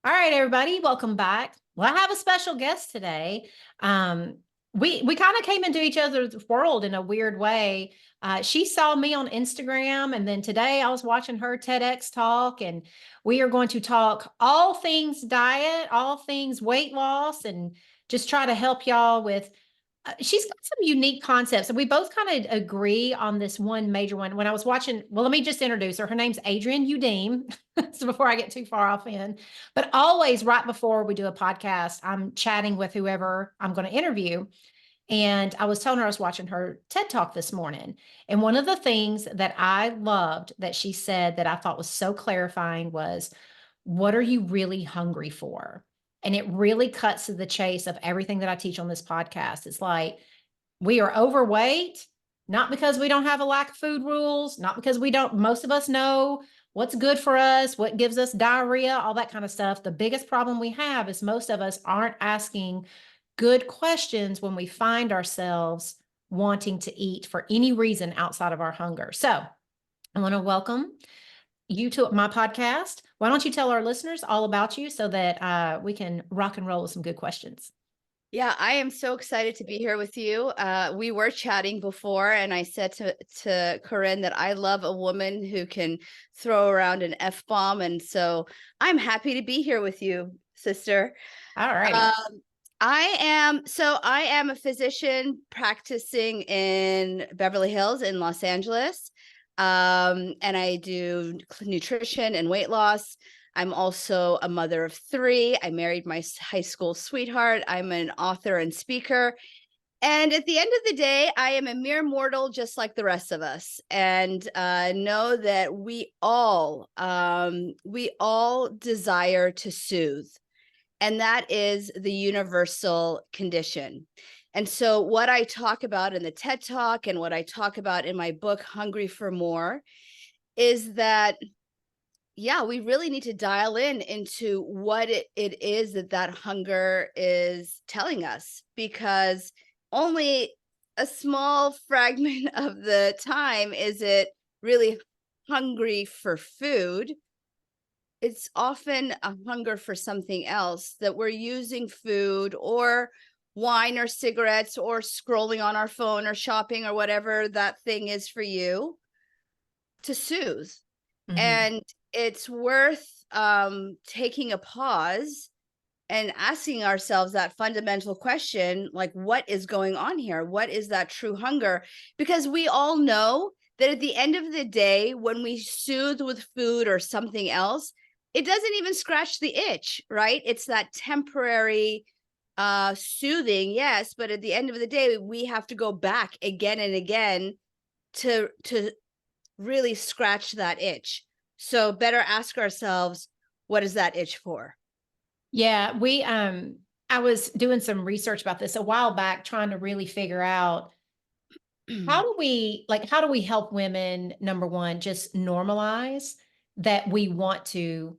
All right, everybody, welcome back. Well, I have a special guest today. Um, we kind of came into each other's world in a weird way. She saw me on Instagram, and then today I was watching her TEDx talk, and we are going to talk all things diet, all things weight loss, and just try to help y'all with she's got some unique concepts, and we both kind of agree on this one major one. When I was watching, well, let me just introduce her. Her name's Adrian Youdim. So before I get too far off in, but always right before we do a podcast, I'm chatting with whoever I'm going to interview. And I was telling her I was watching her TED Talk this morning. And one of the things that I loved that she said that I thought was so clarifying was, what are you really hungry for? And it really cuts to the chase of everything that I teach on this podcast. It's like we are overweight, not because we don't have a lack of food rules, not because we don't, most of us know what's good for us, what gives us diarrhea, all that kind of stuff. The biggest problem we have is most of us aren't asking good questions when we find ourselves wanting to eat for any reason outside of our hunger. So I want to welcome you to my podcast. Why don't you tell our listeners all about you so that we can rock and roll with some good questions? Yeah, I am so excited to be here with you. We were chatting before, and I said to Corinne that I love a woman who can throw around an F-bomb. And so I'm happy to be here with you, sister. All righty. I am a physician practicing in Beverly Hills in Los Angeles. And I do nutrition and weight loss. I'm also a mother of 3. I married my high school sweetheart. I'm an author and speaker. And at the end of the day, I am a mere mortal just like the rest of us. And know that we all desire to soothe. And that is the universal condition. And so what I talk about in the TED Talk and what I talk about in my book, Hungry for More, is that yeah, we really need to dial into what it is that hunger is telling us, because only a small fragment of the time is it really hungry for food. It's often a hunger for something else, that we're using food or wine or cigarettes or scrolling on our phone or shopping or whatever that thing is for you to soothe. Mm-hmm. And it's worth taking a pause and asking ourselves that fundamental question, like, what is going on here? What is that true hunger? Because we all know that at the end of the day, when we soothe with food or something else, it doesn't even scratch the itch, right? It's that temporary soothing, yes, but at the end of the day, we have to go back again and again to really scratch that itch. So better ask ourselves, what is that itch for? Yeah, I was doing some research about this a while back, trying to really figure out how do we help women, number one, just normalize that we want to,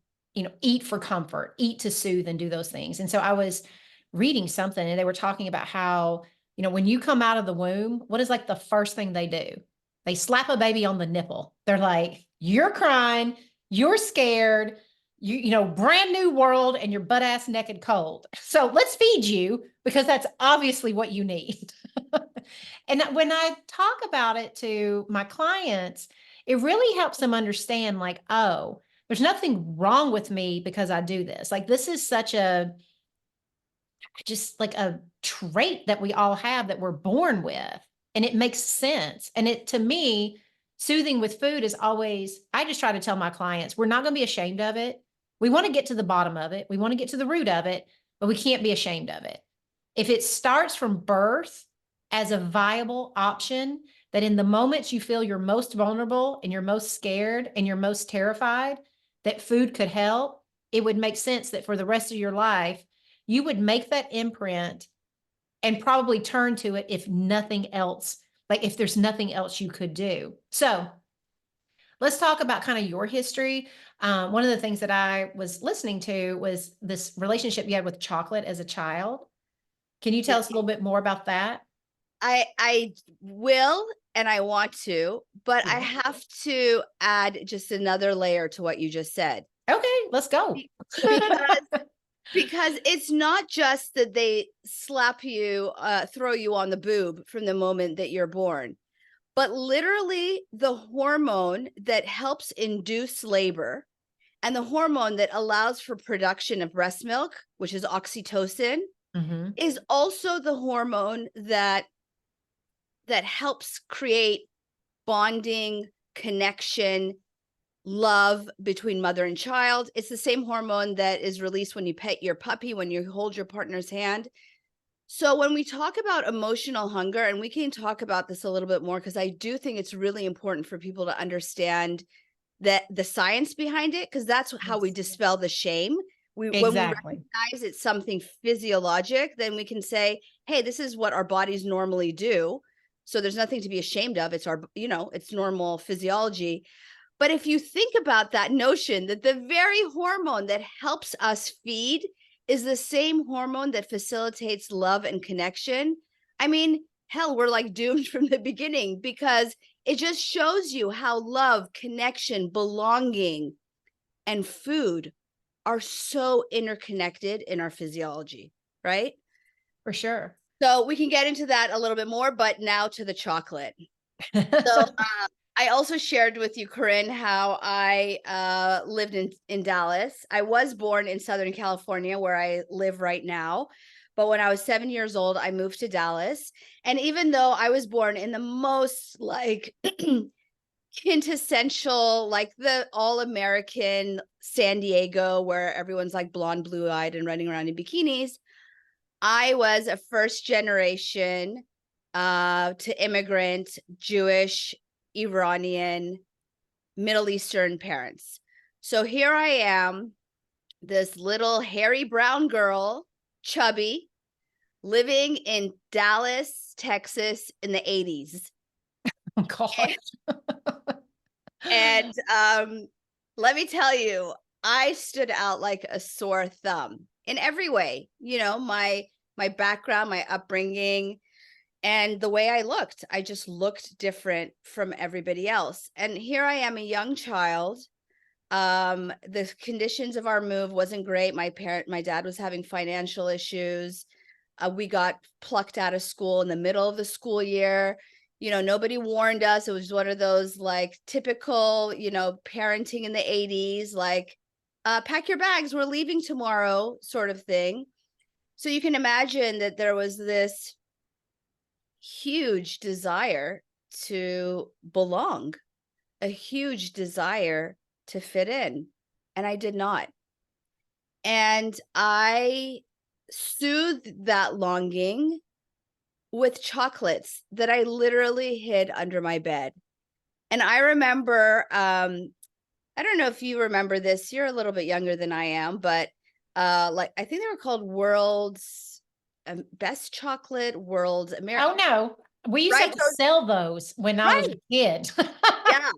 eat for comfort, eat to soothe and do those things. And so I was reading something and they were talking about how, when you come out of the womb, what is like the first thing they do? They slap a baby on the nipple. They're like, you're crying, you're scared, brand new world and you're butt ass naked cold. So let's feed you because that's obviously what you need. And when I talk about it to my clients, it really helps them understand, like, oh, there's nothing wrong with me because I do this. Like, this is such just like a trait that we all have that we're born with. And it makes sense. And to me, soothing with food is always, I just try to tell my clients, we're not going to be ashamed of it. We want to get to the bottom of it. We want to get to the root of it, but we can't be ashamed of it. If it starts from birth as a viable option, that in the moments you feel you're most vulnerable and you're most scared and you're most terrified, that food could help, it would make sense that for the rest of your life, you would make that imprint and probably turn to it if nothing else, like if there's nothing else you could do. So let's talk about kind of your history. One of the things that I was listening to was this relationship you had with chocolate as a child. Can you tell us a little bit more about that? I will, and I want to, but I have to add just another layer to what you just said. Okay, let's go. Because Because it's not just that they slap you, throw you on the boob from the moment that you're born, but literally the hormone that helps induce labor and the hormone that allows for production of breast milk, which is oxytocin, Mhm. is also the hormone that helps create bonding, connection, love between mother and child. It's the same hormone that is released when you pet your puppy, when you hold your partner's hand. So when we talk about emotional hunger, and we can talk about this a little bit more, because I do think it's really important for people to understand that the science behind it, because that's how we Yes. dispel the shame. When we Exactly. recognize it's something physiologic, then we can say, hey, this is what our bodies normally do. So there's nothing to be ashamed of. It's it's normal physiology. But if you think about that notion that the very hormone that helps us feed is the same hormone that facilitates love and connection, I mean, hell, we're like doomed from the beginning, because it just shows you how love, connection, belonging, and food are so interconnected in our physiology, right? For sure. So we can get into that a little bit more, but now to the chocolate. So I also shared with you, Corinne, how I lived in Dallas. I was born in Southern California, where I live right now. But when I was 7 years old, I moved to Dallas. And even though I was born in the most like quintessential, like the all-American San Diego, where everyone's like blonde, blue-eyed and running around in bikinis, I was a first generation to immigrant Jewish, Iranian, Middle Eastern parents. So here I am, this little hairy brown girl, chubby, living in Dallas, Texas in the 80s. Oh God. And let me tell you, I stood out like a sore thumb in every way. My background, my upbringing, and the way I looked. I just looked different from everybody else. And here I am, a young child. The conditions of our move wasn't great. My dad was having financial issues. We got plucked out of school in the middle of the school year. Nobody warned us. It was one of those like typical, parenting in the 80s, like, pack your bags, we're leaving tomorrow sort of thing. So you can imagine that there was this huge desire to belong, a huge desire to fit in. And I did not. And I soothed that longing with chocolates that I literally hid under my bed. And I remember, I don't know if you remember this, you're a little bit younger than I am, but like I think they were called World's Best Chocolate, World's Oh, American, no. We used to right? have to sell those when I was Right. a kid. Yeah.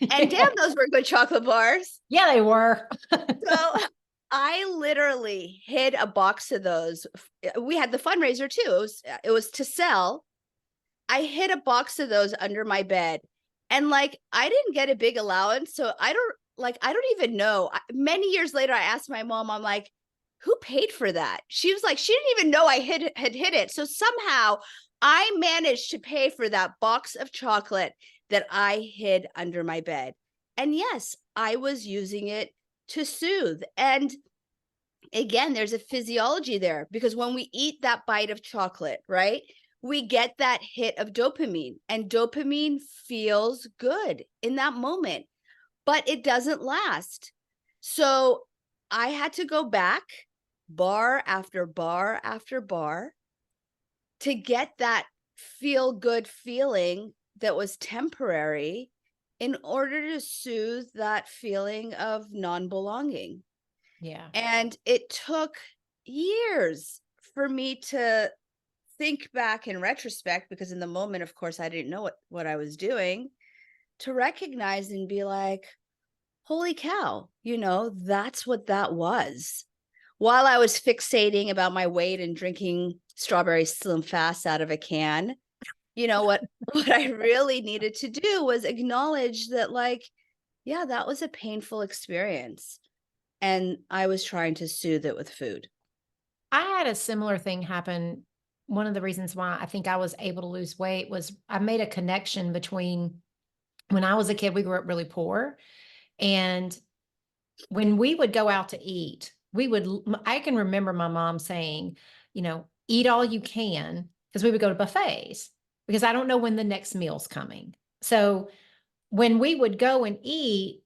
And Yeah. damn, those were good chocolate bars. Yeah, they were. So I literally hid a box of those. We had the fundraiser too. It was to sell. I hid a box of those under my bed. And like I didn't get a big allowance, so I don't even know. Many years later I asked my mom, I'm like, who paid for that? She was like, she didn't even know I had hid it. So somehow I managed to pay for that box of chocolate that I hid under my bed. And yes, I was using it to soothe. And again, there's a physiology there, because when we eat that bite of chocolate, right, we get that hit of dopamine, and dopamine feels good in that moment, but it doesn't last. So I had to go back bar after bar after bar to get that feel good feeling that was temporary, in order to soothe that feeling of non-belonging. Yeah. And it took years for me to think back in retrospect, because in the moment, of course, I didn't know what I was doing, to recognize and be like, holy cow, that's what that was. While I was fixating about my weight and drinking strawberry slim fast out of a can, what I really needed to do was acknowledge that, like, yeah, that was a painful experience. And I was trying to soothe it with food. I had a similar thing happen. One of the reasons why I think I was able to lose weight was I made a connection between when I was a kid, we grew up really poor. And when we would go out to eat, I can remember my mom saying, eat all you can, because we would go to buffets because I don't know when the next meal's coming. So when we would go and eating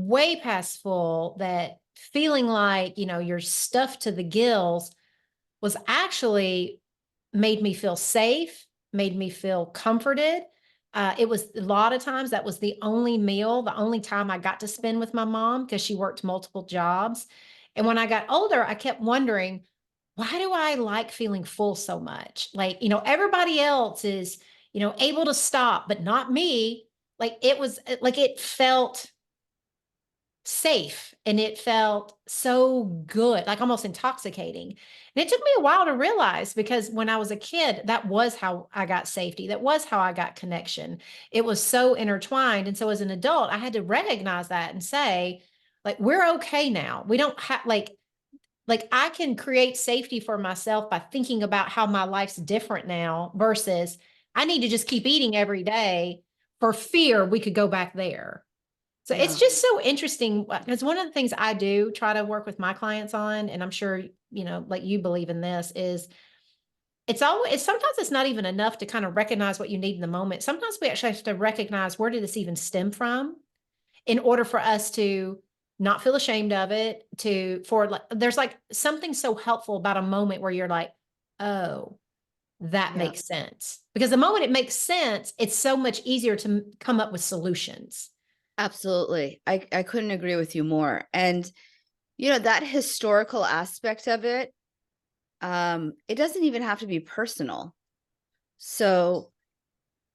way past full, that feeling like, you're stuffed to the gills was actually made me feel safe, made me feel comforted. It was a lot of times that was the only meal, the only time I got to spend with my mom because she worked multiple jobs. And when I got older, I kept wondering, why do I like feeling full so much? Like, everybody else is, able to stop, but not me. Like like it felt safe and it felt so good, like almost intoxicating. And it took me a while to realize because when I was a kid, that was how I got safety. That was how I got connection. It was so intertwined. And so as an adult, I had to recognize that and say, like, we're okay now. We don't have like I can create safety for myself by thinking about how my life's different now versus I need to just keep eating every day for fear we could go back there. So it's Yeah. just so interesting because one of the things I do try to work with my clients on, and I'm sure, like you believe in this, is sometimes it's not even enough to kind of recognize what you need in the moment. Sometimes we actually have to recognize where did this even stem from in order for us to not feel ashamed of it, there's like something so helpful about a moment where you're like, oh, that Yeah. makes sense. Because the moment it makes sense, it's so much easier to come up with solutions. Absolutely. I couldn't agree with you more. And that historical aspect of it, it doesn't even have to be personal. So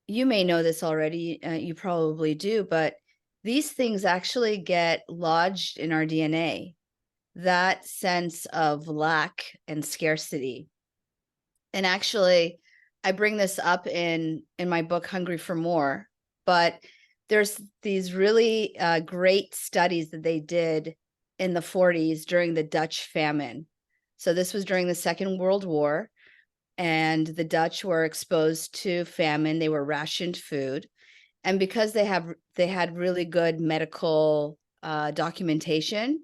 you may know this already, you probably do, but these things actually get lodged in our DNA. That sense of lack and scarcity. And actually, I bring this up in my book Hungry for More, but there's these really great studies that they did in the 40s during the Dutch famine. So this was during the Second World War, and the Dutch were exposed to famine. They were rationed food, and because they had really good medical documentation,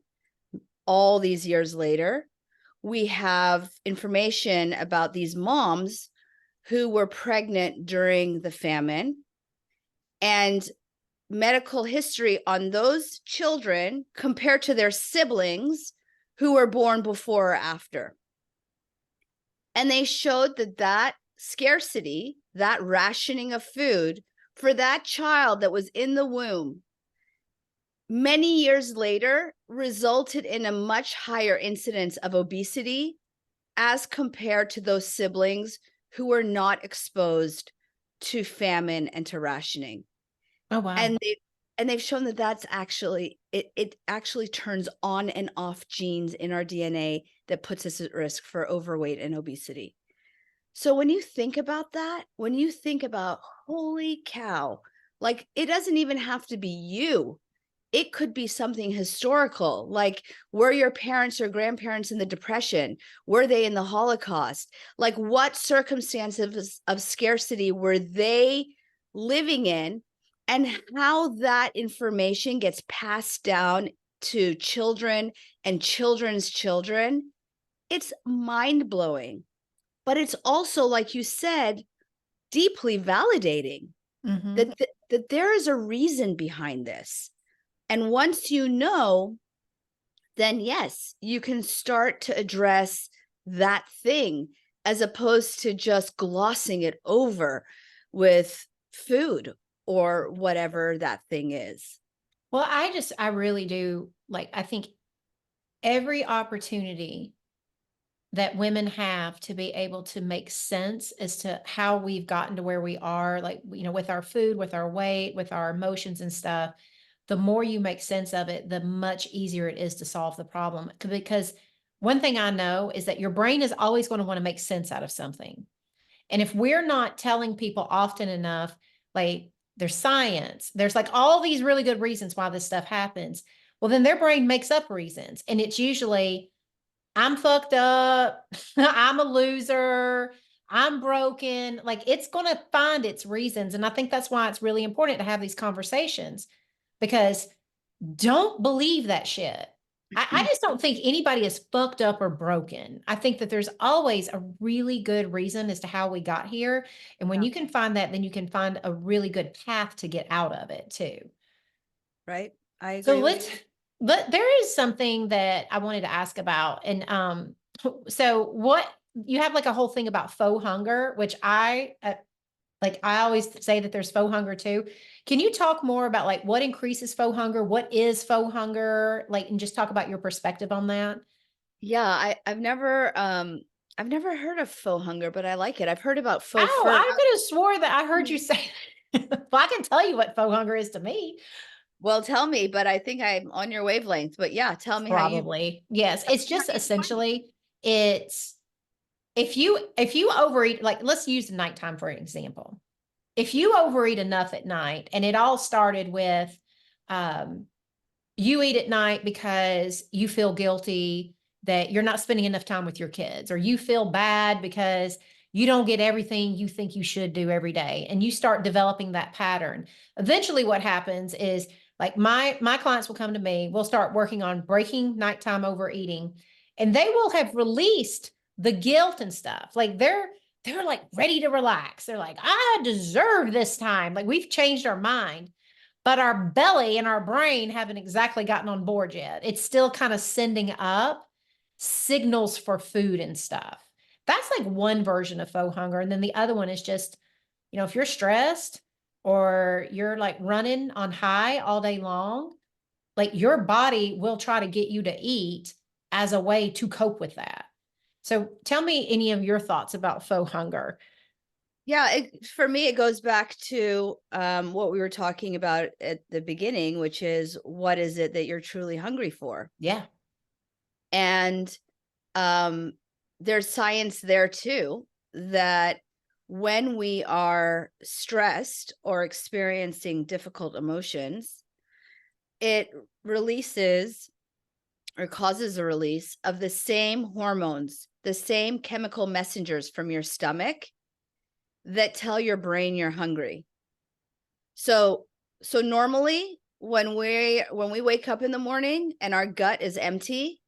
all these years later, we have information about these moms who were pregnant during the famine and medical history on those children compared to their siblings who were born before or after. And they showed that scarcity, that rationing of food for that child that was in the womb many years later resulted in a much higher incidence of obesity as compared to those siblings who were not exposed to famine and to rationing. Oh, wow. And they've shown that that's actually it actually turns on and off genes in our DNA that puts us at risk for overweight and obesity. So when you think about that, when you think about holy cow, like it doesn't even have to be you. It could be something historical, like were your parents or grandparents in the Depression? Were they in the Holocaust? Like what circumstances of scarcity were they living in? And how that information gets passed down to children and children's children, it's mind-blowing. But it's also, like you said, deeply validating Mhm. that there is a reason behind this. And once you know, then yes, you can start to address that thing as opposed to just glossing it over with food or whatever that thing is. Well, I really do like, I think every opportunity that women have to be able to make sense as to how we've gotten to where we are, like, with our food, with our weight, with our emotions and stuff, the more you make sense of it, the much easier it is to solve the problem. Because one thing I know is that your brain is always going to want to make sense out of something. And if we're not telling people often enough, like there's science, there's like all these really good reasons why this stuff happens, well, then their brain makes up reasons. And it's usually I'm fucked up. I'm a loser. I'm broken. Like it's going to find its reasons. And I think that's why it's really important to have these conversations because don't believe that shit. I just don't think anybody is fucked up or broken. I think that there's always a really good reason as to how we got here. And when Yeah. you can find that, then you can find a really good path to get out of it too. Right. I So agree with you. but there is something that I wanted to ask about. And so what you have like a whole thing about faux hunger, which I always say that there's faux hunger too. Can you talk more about like what increases faux hunger? What is faux hunger? Like, and just talk about your perspective on that. Yeah, I've never heard of faux hunger, but I like it. I've heard about faux Oh, fur. I could have swore that I heard you say. Well, I can tell you what faux hunger is to me. Well, tell me, but I think I'm on your wavelength. But yeah, Probably. Yes. It's how just you define it. essentially it's if you overeat, like let's use the nighttime for an example. If you overeat enough at night, and it all started with um you eat at night because you feel guilty that you're not spending enough time with your kids, or you feel bad because you don't get everything you think you should do every day, and you start developing that pattern. Eventually what happens is like my clients will come to me, we'll start working on breaking nighttime overeating, and they will have released the guilt and stuff. Like they're like ready to relax. They're like, I deserve this time. Like we've changed our mind, but our belly and our brain haven't exactly gotten on board yet. It's still kind of sending up signals for food and stuff. That's like one version of faux hunger. And then the other one is just, if you're stressed or you're like running on high all day long, like your body will try to get you to eat as a way to cope with that. So tell me any of your thoughts about faux hunger. Yeah, for me, it goes back to what we were talking about at the beginning, which is what is it that you're truly hungry for? Yeah. And um, there's science there too, that when we are stressed or experiencing difficult emotions, it releases or causes a release of the same hormones, the same chemical messengers from your stomach that tell your brain you're hungry. So normally when we wake up in the morning and our gut is empty,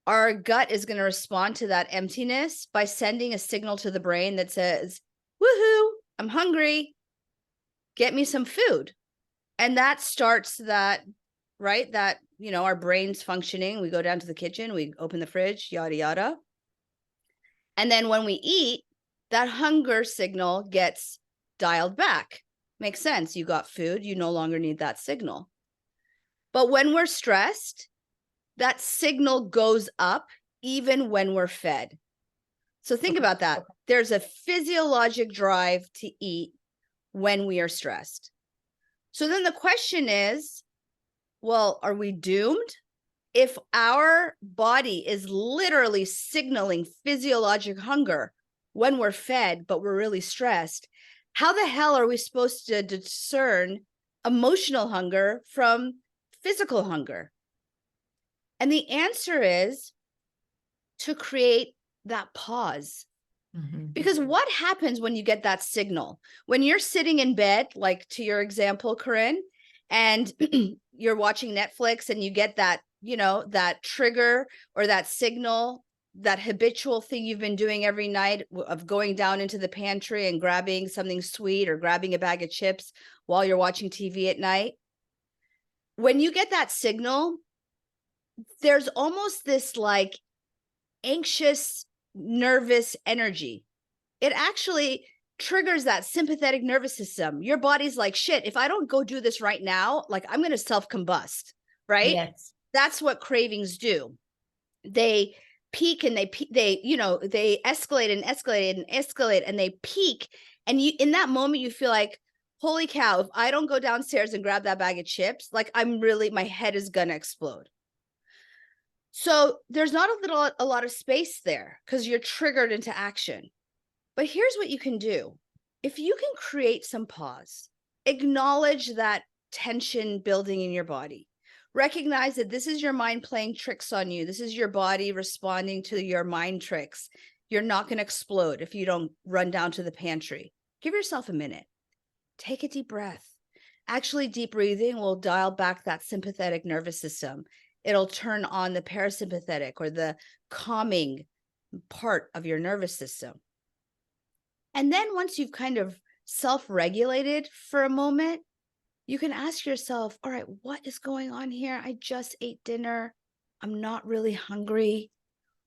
our gut is going to respond to that emptiness by sending a signal to the brain that says, woohoo, I'm hungry, get me some food. And that starts that, right? That, our brain's functioning. We go down to the kitchen, we open the fridge, yada, yada. And then when we eat, that hunger signal gets dialed back. Makes sense. You got food, you no longer need that signal. But when we're stressed, that signal goes up even when we're fed. So think about that. There's a physiologic drive to eat when we are stressed. So then the question is, well, are we doomed? If our body is literally signaling physiologic hunger when we're fed, but we're really stressed, how the hell are we supposed to discern emotional hunger from physical hunger? And the answer is to create that pause. Mm-hmm. Because what happens when you get that signal? When you're sitting in bed, like to your example, Corinne, and you're watching Netflix and you get that, that trigger or that signal, that habitual thing you've been doing every night of going down into the pantry and grabbing something sweet or grabbing a bag of chips while you're watching TV at night. When you get that signal, there's almost this like anxious, nervous energy. It actually triggers that sympathetic nervous system. Your body's like, shit, if I don't go do this right now, like I'm going to self-combust, right? Yes. That's what cravings do. They peak and they escalate and escalate and escalate and they peak. And you, in that moment, you feel like, holy cow, if I don't go downstairs and grab that bag of chips, like my head is going to explode. So there's not a lot of space there because you're triggered into action. But here's what you can do. If you can create some pause, acknowledge that tension building in your body, Recognize that this is your mind playing tricks on you. This is your body responding to your mind tricks. You're not going to explode if you don't run down to the pantry. Give yourself a minute. Take a deep breath. Actually, deep breathing will dial back that sympathetic nervous system. It'll turn on the parasympathetic or the calming part of your nervous system. And then once you've kind of self-regulated for a moment, you can ask yourself, all right, what is going on here? I just ate dinner. I'm not really hungry.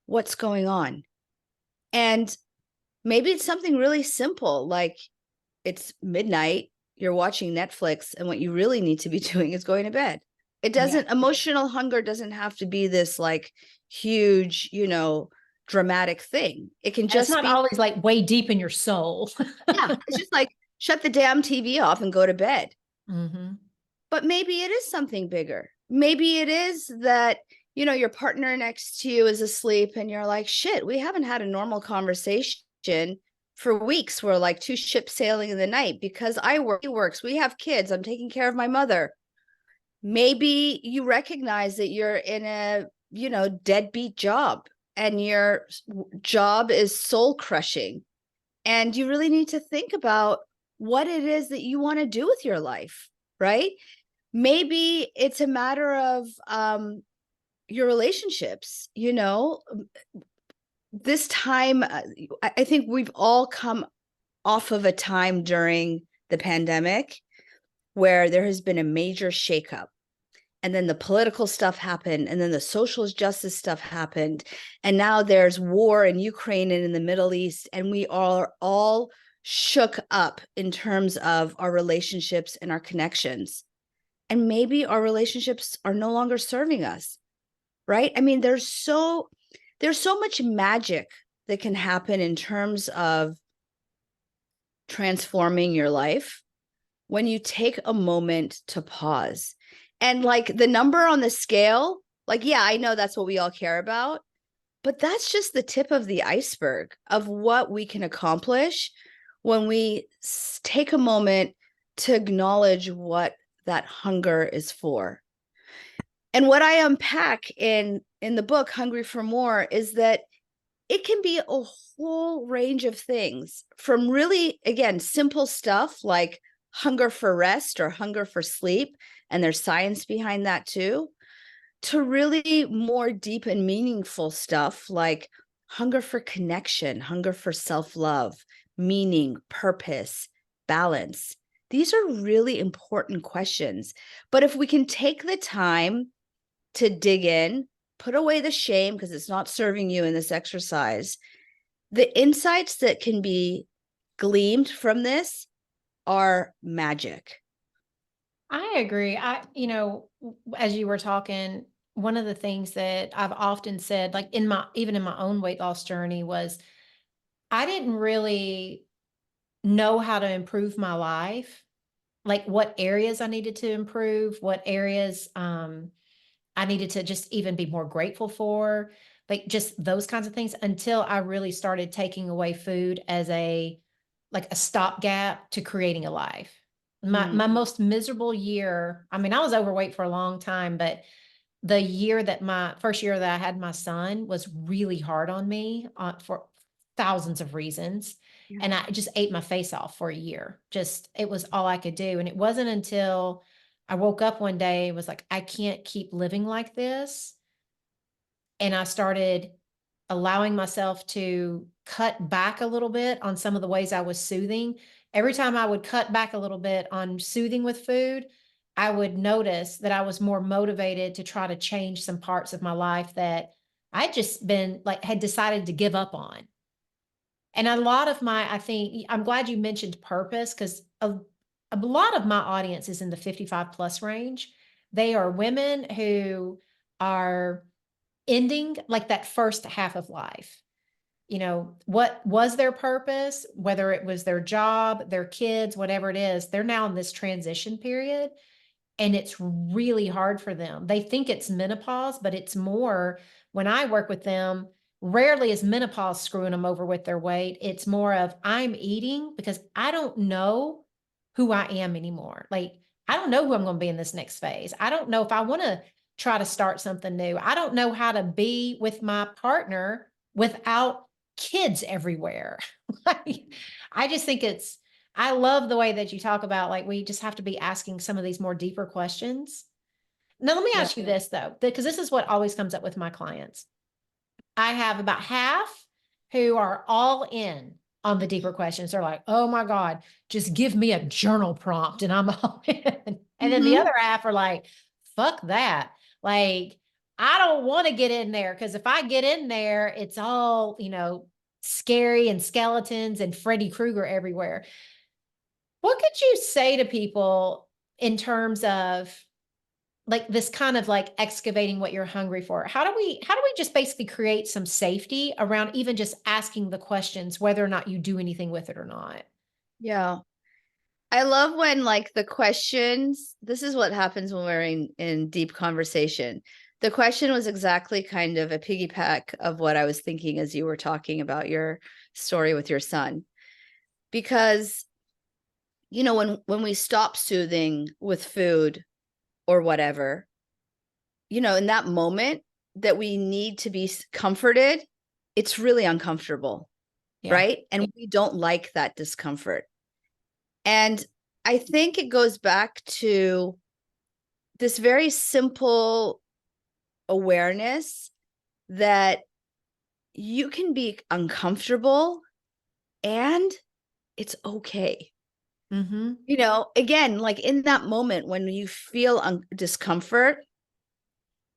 What's going on? And maybe it's something really simple, like it's midnight, you're watching Netflix, and what you really need to be doing is going to bed. It doesn't, Yeah. emotional hunger doesn't have to be this like huge, dramatic thing. It can And it's just not be, always like way deep in your soul. yeah, it's just like shut the damn TV off and go to bed. Hmm. But maybe it is something bigger. Maybe it is that, your partner next to you is asleep and you're like, shit, we haven't had a normal conversation for weeks. We're like two ships sailing in the night because I work, he works, we have kids, I'm taking care of my mother. Maybe you recognize that you're in a, deadbeat job and your job is soul crushing. And you really need to think about what it is that you want to do with your life, right? Maybe it's a matter of your relationships, this time, I think we've all come off of a time during the pandemic where there has been a major shakeup. And then the political stuff happened, and then the social justice stuff happened. And now there's war in Ukraine and in the Middle East. And we are all shook up in terms of our relationships and our connections. And maybe our relationships are no longer serving us, right? I mean, there's so much magic that can happen in terms of transforming your life when you take a moment to pause. And like the number on the scale, like, yeah, I know that's what we all care about, but that's just the tip of the iceberg of what we can accomplish when we take a moment to acknowledge what that hunger is for. And what I unpack in the book, Hungry for More, is that it can be a whole range of things, from really, again, simple stuff like hunger for rest or hunger for sleep, and there's science behind that too, to really more deep and meaningful stuff like hunger for connection, hunger for self-love, meaning, purpose, balance. These are really important questions. But if we can take the time to dig in, put away the shame because it's not serving you in this exercise, the insights that can be gleaned from this are magic. I agree. As you were talking, one of the things that I've often said, like even in my own weight loss journey, was I didn't really know how to improve my life, like what areas I needed to improve, what areas I needed to just even be more grateful for, like just those kinds of things, until I really started taking away food as a stopgap to creating a life. My most miserable year, I mean, I was overweight for a long time, but my first year that I had my son was really hard on me for thousands of reasons. Yeah. And I just ate my face off for a year. Just, it was all I could do. And it wasn't until I woke up one day and was like, I can't keep living like this. And I started allowing myself to cut back a little bit on some of the ways I was soothing. Every time I would cut back a little bit on soothing with food, I would notice that I was more motivated to try to change some parts of my life that I'd just been like, had decided to give up on. And a lot of I think, I'm glad you mentioned purpose, because a lot of my audience is in the 55 plus range. They are women who are ending like that first half of life. What was their purpose, whether it was their job, their kids, whatever it is, they're now in this transition period. And it's really hard for them. They think it's menopause, but it's more, when I work with them, rarely is menopause screwing them over with their weight. It's more of, I'm eating because I don't know who I am anymore. Like, I don't know who I'm going to be in this next phase. I don't know if I want to try to start something new. I don't know how to be with my partner without kids everywhere. Like, I just think I love the way that you talk about, like, we just have to be asking some of these more deeper questions. Now, let me Yeah. ask you this though, because this is what always comes up with my clients. I have about half who are all in on the deeper questions. They're like, oh my God, just give me a journal prompt and I'm all in. And then the Mhm. other half are like, fuck that. Like, I don't want to get in there because if I get in there, it's all, scary and skeletons and Freddy Krueger everywhere. What could you say to people in terms of like this kind of like excavating what you're hungry for? How do we just basically create some safety around even just asking the questions whether or not you do anything with it or not? Yeah. I love when like the questions, this is what happens when we're in deep conversation. The question was exactly kind of a piggyback of what I was thinking as you were talking about your story with your son. Because, when we stop soothing with food or whatever, in that moment that we need to be comforted, it's really uncomfortable, Yeah. right? And we don't like that discomfort. And I think it goes back to this very simple awareness that you can be uncomfortable and it's okay. Mm-hmm. Again, like in that moment when you feel discomfort,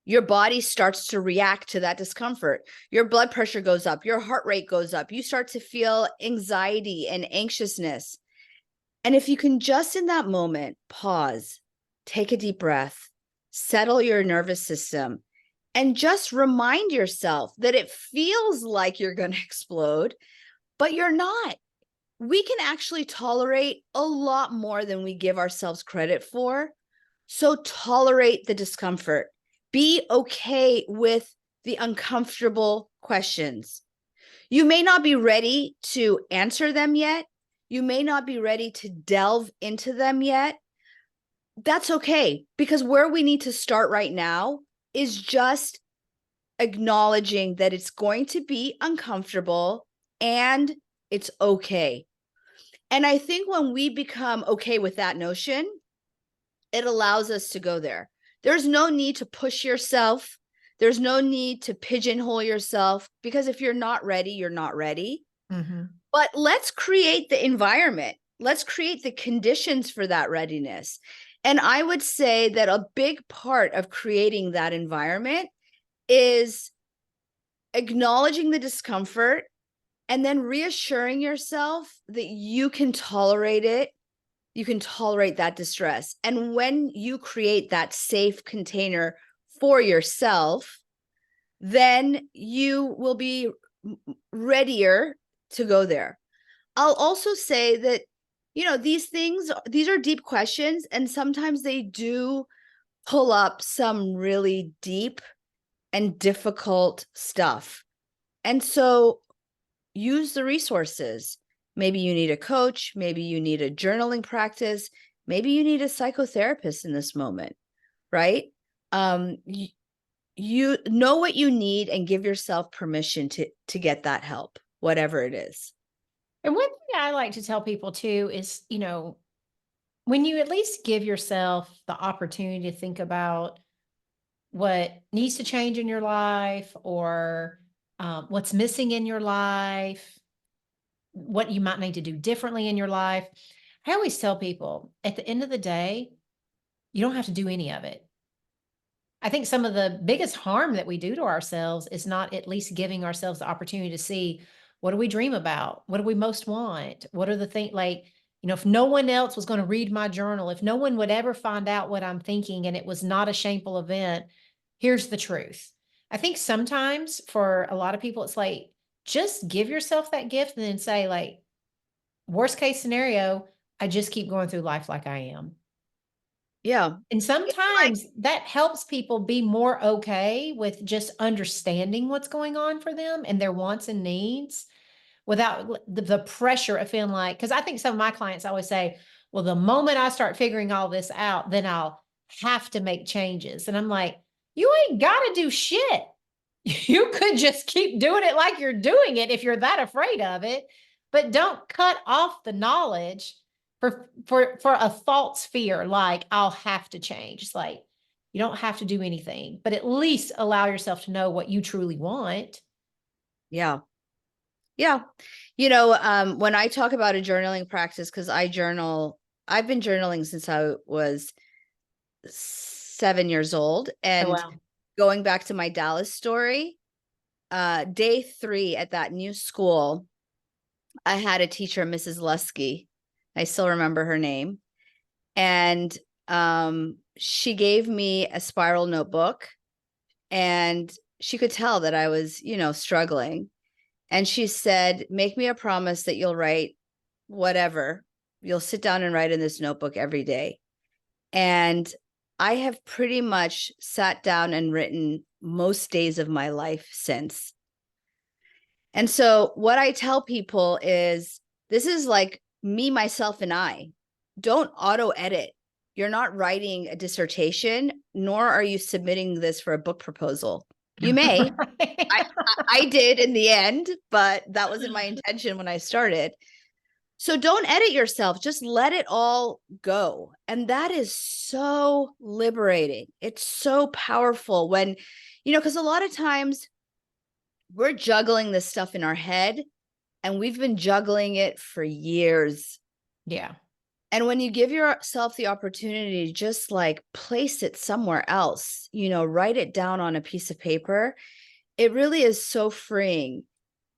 your body starts to react to that discomfort. Your blood pressure goes up, your heart rate goes up, you start to feel anxiety and anxiousness. And if you can just in that moment pause, take a deep breath, settle your nervous system, and just remind yourself that it feels like you're going to explode, but you're not. We can actually tolerate a lot more than we give ourselves credit for. So tolerate the discomfort. Be okay with the uncomfortable questions. You may not be ready to answer them yet. You may not be ready to delve into them yet. That's okay, because where we need to start right now is just acknowledging that it's going to be uncomfortable and it's okay. And I think when we become okay with that notion, it allows us to go there. There's no need to push yourself. There's no need to pigeonhole yourself, because if you're not ready, you're not ready. Mm-hmm. But let's create the environment. Let's create the conditions for that readiness. And I would say that a big part of creating that environment is acknowledging the discomfort and then reassuring yourself that you can tolerate it. You can tolerate that distress. And when you create that safe container for yourself, then you will be readier to go there. I'll also say that, these are deep questions, and sometimes they do pull up some really deep and difficult stuff. And so use the resources. Maybe you need a coach, maybe you need a journaling practice, maybe you need a psychotherapist in this moment, right? You know what you need and give yourself permission to get that help, whatever it is. And one thing I like to tell people too is, when you at least give yourself the opportunity to think about what needs to change in your life or what's missing in your life, what you might need to do differently in your life. I always tell people at the end of the day, you don't have to do any of it. I think some of the biggest harm that we do to ourselves is not at least giving ourselves the opportunity to see, what do we dream about? What do we most want? What are the things like, if no one else was going to read my journal, if no one would ever find out what I'm thinking and it was not a shameful event, here's the truth. I think sometimes for a lot of people, it's like, just give yourself that gift and then say, like, worst case scenario, I just keep going through life like I am. Yeah. And It's like, sometimes that helps people be more okay with just understanding what's going on for them and their wants and needs without the pressure of feeling like, because I think some of my clients always say, well, the moment I start figuring all this out, then I'll have to make changes. And I'm like, You ain't got to do shit. You could just keep doing it like you're doing it if you're that afraid of it, but don't cut off the knowledge for a false fear like I'll have to change. It's like you don't have to do anything, but at least allow yourself to know what you truly want. Yeah. Yeah. When I talk about a journaling practice, because I've been journaling since I was 7 years old. Oh And wow. going back to my Dallas story, day 3 at that new school, I had a teacher, Mrs. Lusky. I still remember her name. And she gave me a spiral notebook, and she could tell that I was, struggling. And she said, make me a promise that you'll write whatever. You'll sit down and write in this notebook every day. And I have pretty much sat down and written most days of my life since. And so what I tell people is, this is like me, myself, and I. Don't auto edit. You're not writing a dissertation, nor are you submitting this for a book proposal. You may. I did in the end, but that wasn't my intention when I started. So don't edit yourself. Just let it all go. And that is so liberating. It's so powerful when, because a lot of times we're juggling this stuff in our head, and we've been juggling it for years. Yeah. And when you give yourself the opportunity to just like place it somewhere else, write it down on a piece of paper, it really is so freeing.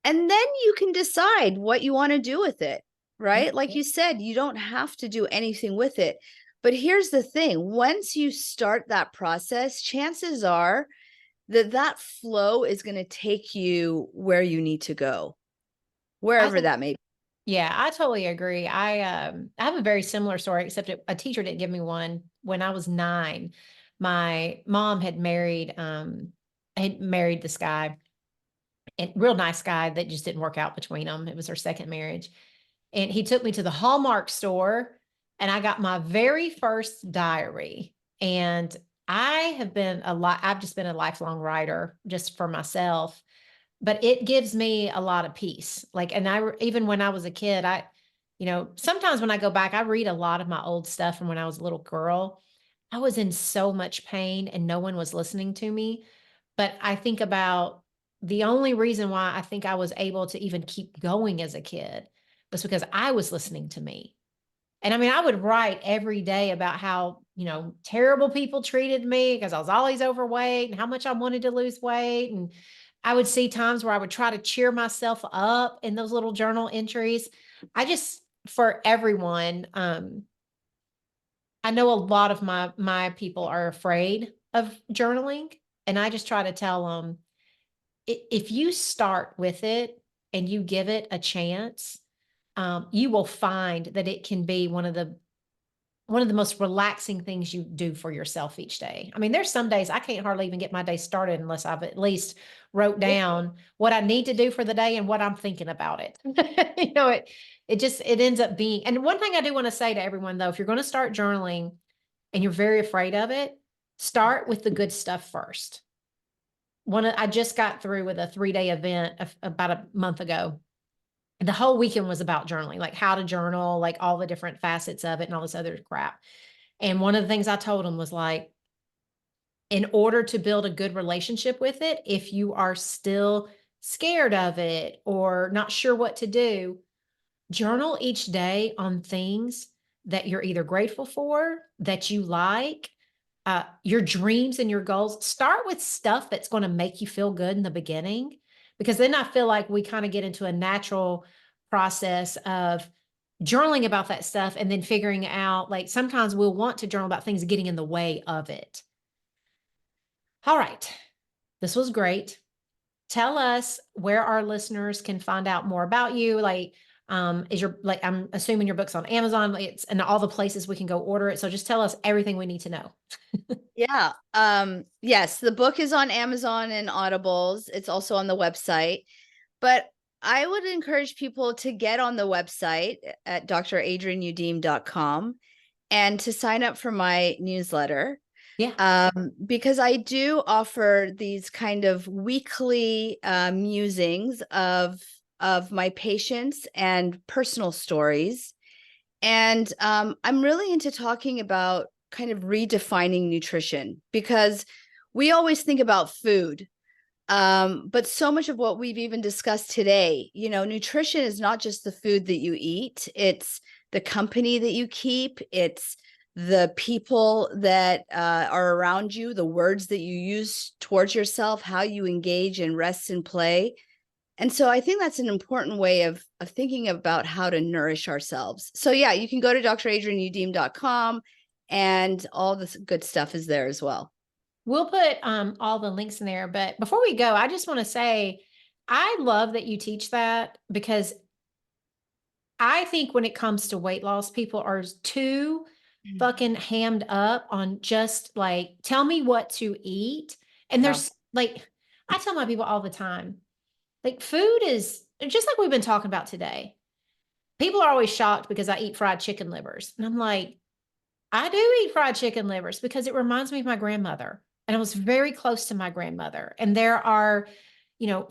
And then you can decide what you want to do with it, right? Like you said, you don't have to do anything with it. But here's the thing. Once you start that process, chances are that flow is going to take you where you need to go, wherever that may be. Yeah, I totally agree. I have a very similar story, except a teacher didn't give me one when I was 9. My mom had married this guy, a real nice guy that just didn't work out between them. It was her second marriage. And he took me to the Hallmark store, and I got my very first diary. And I've just been a lifelong writer just for myself, but it gives me a lot of peace. Like, and even when I was a kid, sometimes when I go back, I read a lot of my old stuff from when I was a little girl. I was in so much pain and no one was listening to me. But I think about the only reason why I think I was able to even keep going as a kid was because I was listening to me. And I mean, I would write every day about how, terrible people treated me because I was always overweight and how much I wanted to lose weight. And I would see times where I would try to cheer myself up in those little journal entries. For everyone, I know a lot of my people are afraid of journaling, and I just try to tell them, if you start with it and you give it a chance, you will find that it can be one of the most relaxing things you do for yourself each day. I mean, there's some days I can't hardly even get my day started unless I've at least wrote down what I need to do for the day and what I'm thinking about it. It ends up being. And one thing I do want to say to everyone though, if you're going to start journaling and you're very afraid of it, start with the good stuff first. I just got through with a 3-day event about a month ago. The whole weekend was about journaling, like how to journal, like all the different facets of it and all this other crap. And one of the things I told them was like, in order to build a good relationship with it, if you are still scared of it or not sure what to do, journal each day on things that you're either grateful for, that you like, your dreams and your goals. Start with stuff that's going to make you feel good in the beginning, because then I feel like we kind of get into a natural process of journaling about that stuff and then figuring out, like, sometimes we'll want to journal about things getting in the way of it. All right. This was great. Tell us where our listeners can find out more about you. Like, I'm assuming your book's on Amazon, like, it's and all the places we can go order it. So just tell us everything we need to know. Yeah. Yes, the book is on Amazon and Audibles. It's also on the website. But I would encourage people to get on the website at dradrianyoudim.com and to sign up for my newsletter. Yeah. Because I do offer these kind of weekly musings of my patients and personal stories. And I'm really into talking about kind of redefining nutrition, because we always think about food. But so much of what we've even discussed today, nutrition is not just the food that you eat, it's the company that you keep, it's the people that are around you, the words that you use towards yourself, how you engage in rest and play. And so I think that's an important way of thinking about how to nourish ourselves. So yeah, you can go to dradrianyoudim.com, and all this good stuff is there as well. We'll put all the links in there. But before we go, I just want to say I love that you teach that, because I think when it comes to weight loss, people are too fucking hammed up on just like, tell me what to eat. And Yeah. there's like, I tell my people all the time, like, food is just like we've been talking about today. People are always shocked because I eat fried chicken livers. And I'm like, I do eat fried chicken livers because it reminds me of my grandmother. And I was very close to my grandmother. And there are,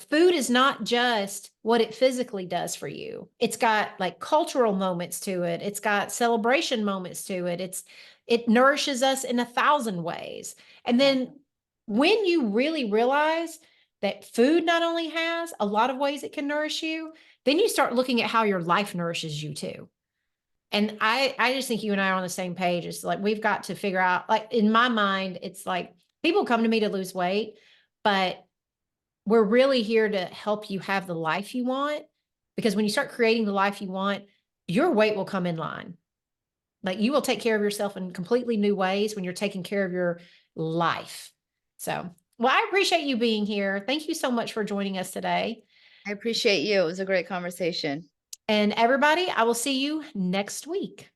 food is not just what it physically does for you. It's got like cultural moments to it. It's got celebration moments to it. It nourishes us in 1,000 ways. And Yeah. then when you really realize that food not only has a lot of ways it can nourish you, then you start looking at how your life nourishes you too. And I just think you and I are on the same page. It's like we've got to figure out, like in my mind, it's like people come to me to lose weight, but we're really here to help you have the life you want. Because when you start creating the life you want, your weight will come in line. Like you will take care of yourself in completely new ways when you're taking care of your life. So, well, I appreciate you being here. Thank you so much for joining us today. I appreciate you. It was a great conversation. And everybody, I will see you next week.